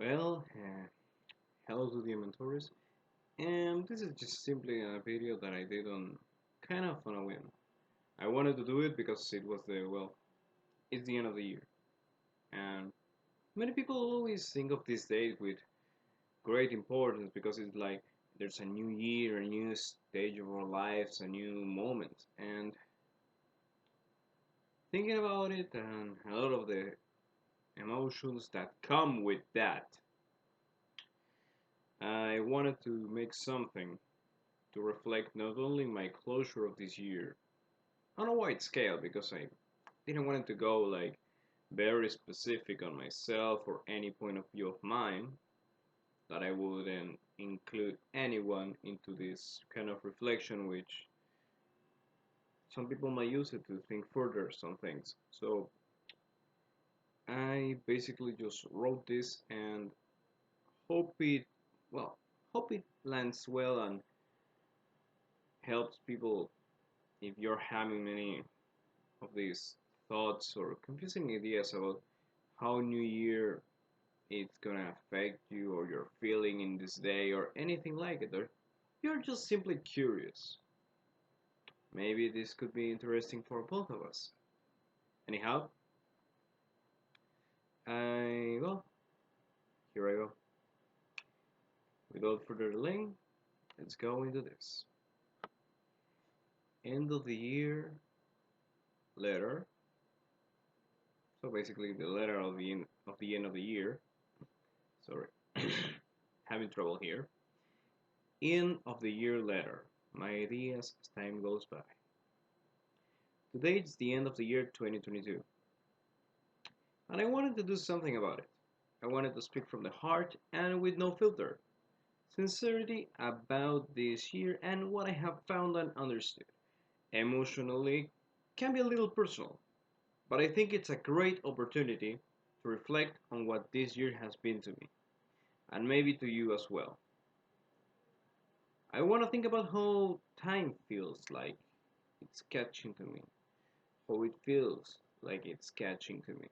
Well, hello to the mentors, and this is just simply a video that I did on kind of on a whim. I wanted to do it because it was it's the end of the year, and many people always think of this date with great importance because it's like there's a new year, a new stage of our lives, a new moment, and thinking about it and a lot of the emotions that come with that, I wanted to make something to reflect not only my closure of this year on a wide scale because I didn't want it to go like very specific on myself or any point of view of mine that I wouldn't include anyone into this kind of reflection which some people might use it to think further some things. So I basically just wrote this and hope it well hope it lands well and helps people if you're having many of these thoughts or confusing ideas about how New Year it's gonna affect you or your feeling in this day or anything like it, or you're just simply curious. Maybe this could be interesting for both of us. Anyhow, here I go. Without further delay, let's go into this. End of the year letter. So basically the letter of the end of the year. Sorry. Having trouble here. End of the year letter. My ideas as time goes by. Today is the end of the year 2022, and I wanted to do something about it. I wanted to speak from the heart and with no filter. Sincerity about this year and what I have found and understood. Emotionally, can be a little personal, but I think it's a great opportunity to reflect on what this year has been to me, and maybe to you as well. I want to think about how time feels like it's catching to me, how it feels like it's catching to me.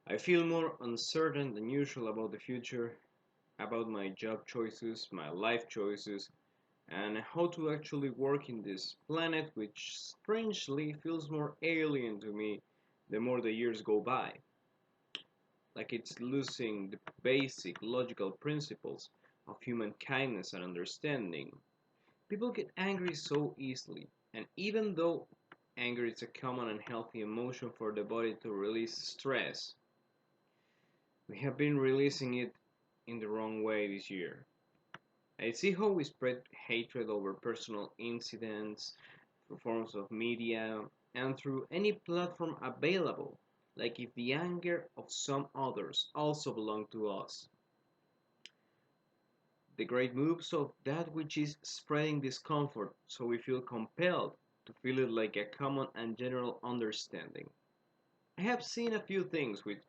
I feel more uncertain than usual about the future, about my job choices, my life choices, and how to actually work in this planet which strangely feels more alien to me the more the years go by. Like it's losing the basic logical principles of human kindness and understanding. People get angry so easily, and even though anger is a common and healthy emotion for the body to release stress, we have been releasing it in the wrong way this year. I see how we spread hatred over personal incidents, through forms of media, and through any platform available, like if the anger of some others also belonged to us. The great moves of that which is spreading discomfort, so we feel compelled to feel it like a common and general understanding. I have seen a few things which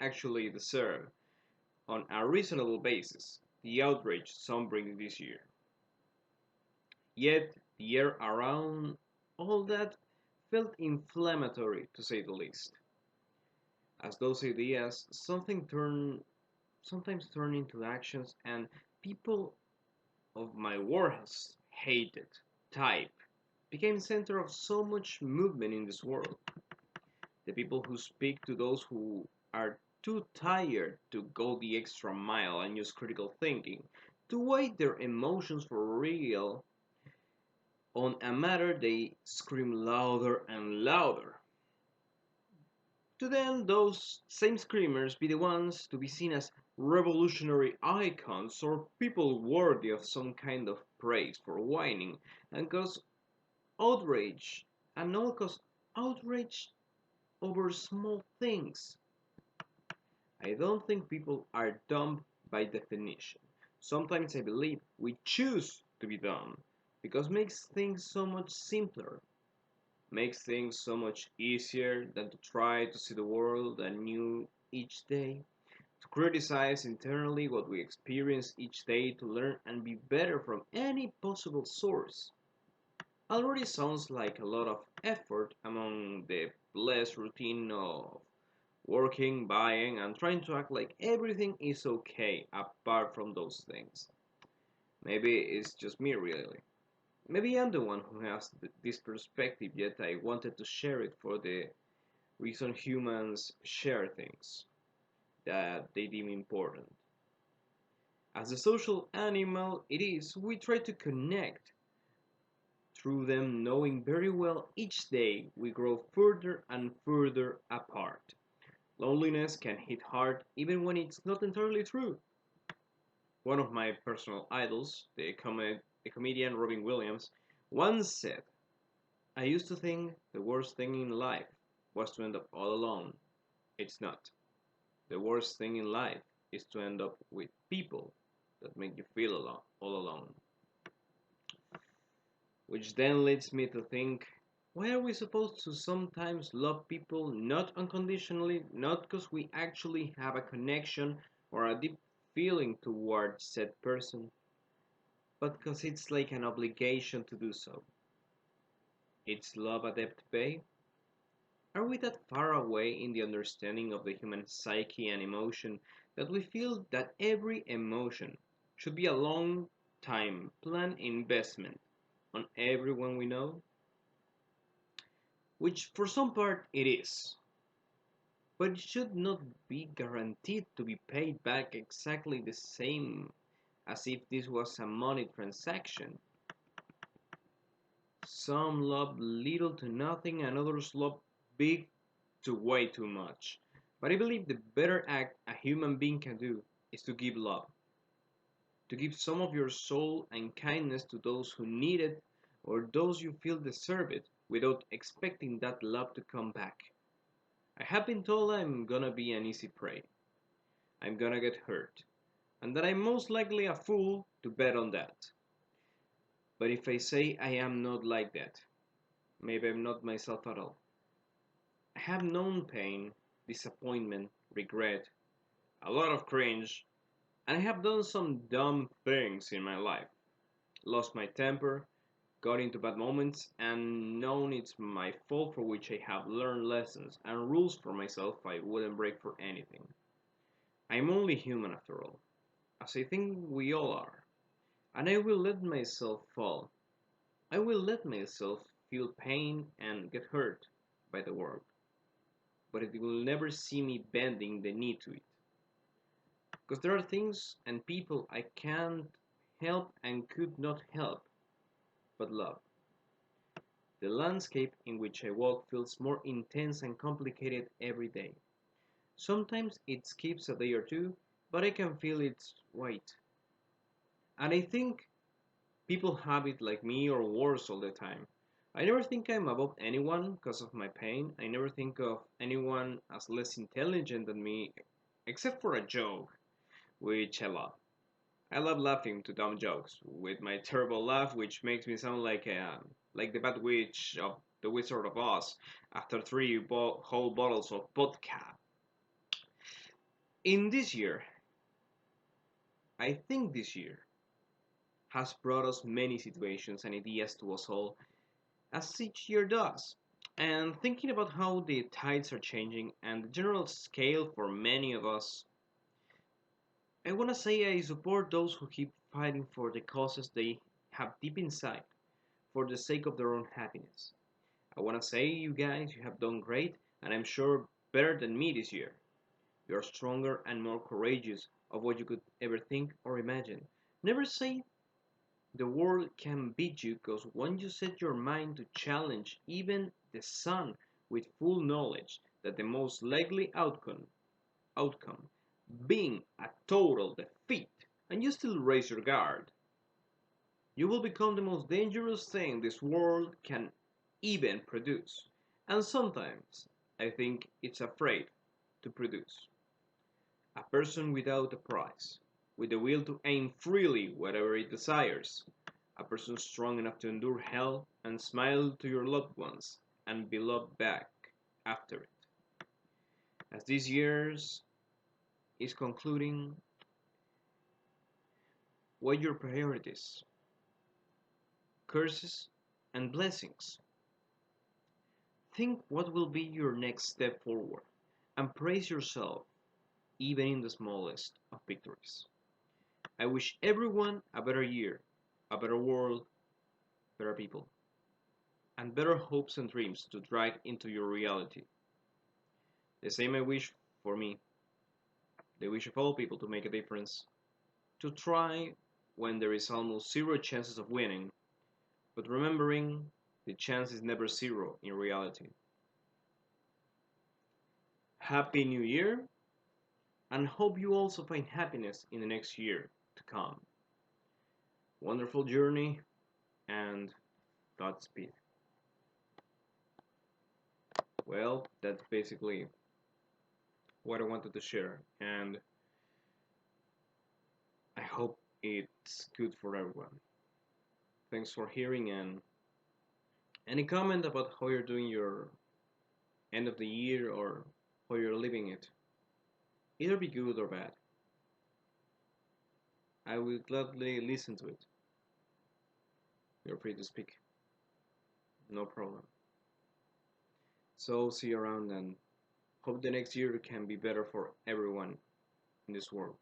actually deserve, on a reasonable basis, the outrage some bring this year. Yet the air around all that felt inflammatory to say the least, as those ideas sometimes turn into actions and people of my worst hated type became center of so much movement in this world. The people who speak to those who are too tired to go the extra mile and use critical thinking, to weigh their emotions for real on a matter they scream louder and louder. To then those same screamers be the ones to be seen as revolutionary icons or people worthy of some kind of praise for whining and cause outrage and all cause outrage over small things. I don't think people are dumb by definition. Sometimes I believe we choose to be dumb because it makes things so much simpler, makes things so much easier than to try to see the world anew each day, to criticize internally what we experience each day to learn and be better from any possible source. Already sounds like a lot of effort among the blessed routine of working, buying, and trying to act like everything is okay apart from those things. Maybe it's just me, really. Maybe I'm the one who has this perspective, yet I wanted to share it for the reason humans share things that they deem important. As a social animal it is, we try to connect through them, knowing very well each day we grow further and further apart. Loneliness can hit hard even when it's not entirely true. One of my personal idols, the comedian Robin Williams, once said, I used to think the worst thing in life was to end up all alone. It's not. The worst thing in life is to end up with people that make you feel alone, all alone. Which then leads me to think, why are we supposed to sometimes love people not unconditionally, not because we actually have a connection or a deep feeling towards said person, but because it's like an obligation to do so? It's love a debt to pay? Are we that far away in the understanding of the human psyche and emotion that we feel that every emotion should be a long time planned investment on everyone we know? Which for some part it is, but it should not be guaranteed to be paid back exactly the same as if this was a money transaction. Some love little to nothing and others love big to way too much. But I believe the better act a human being can do is to give love, to give some of your soul and kindness to those who need it or those you feel deserve it without expecting that love to come back. I have been told I'm gonna be an easy prey. I'm gonna get hurt, and that I'm most likely a fool to bet on that. But if I say I am not like that, maybe I'm not myself at all. I have known pain, disappointment, regret, a lot of cringe, and I have done some dumb things in my life. Lost my temper, got into bad moments, and known it's my fault, for which I have learned lessons and rules for myself I wouldn't break for anything. I'm only human after all, as I think we all are, and I will let myself fall. I will let myself feel pain and get hurt by the world, but it will never see me bending the knee to it. Because there are things and people I can't help and could not help but love. The landscape in which I walk feels more intense and complicated every day. Sometimes it skips a day or two, but I can feel its weight. And I think people have it like me or worse all the time. I never think I'm above anyone because of my pain. I never think of anyone as less intelligent than me, except for a joke, which I love. I love laughing to dumb jokes with my terrible laugh, which makes me sound like the bad witch of the Wizard of Oz after three whole bottles of vodka. In this year, I think this year has brought us many situations and ideas to us all, as each year does. And thinking about how the tides are changing and the general scale for many of us, I wanna say I support those who keep fighting for the causes they have deep inside for the sake of their own happiness. I wanna say, you guys, you have done great, and I'm sure better than me this year. You're stronger and more courageous of what you could ever think or imagine. Never say the world can beat you, because when you set your mind to challenge even the sun with full knowledge that the most likely outcome being a total defeat, and you still raise your guard, you will become the most dangerous thing this world can even produce. And sometimes I think it's afraid to produce. A person without a price, with the will to aim freely whatever it desires. A person strong enough to endure hell and smile to your loved ones and be loved back after it. As this year's is concluding, weigh your priorities, curses, and blessings. Think what will be your next step forward, and praise yourself, even in the smallest of victories. I wish everyone a better year, a better world, better people, and better hopes and dreams to drag into your reality. The same I wish for me, the wish of all people to make a difference, to try when there is almost zero chances of winning, but remembering the chance is never zero in reality. Happy New Year, and hope you also find happiness in the next year to come. Wonderful journey and Godspeed. Well, that's basically what I wanted to share, and I hope it's good for everyone. Thanks for hearing, and any comment about how you're doing your end of the year or how you're living it, either be good or bad. I will gladly listen to it. You're free to speak, no problem. So see you around and hope the next year can be better for everyone in this world.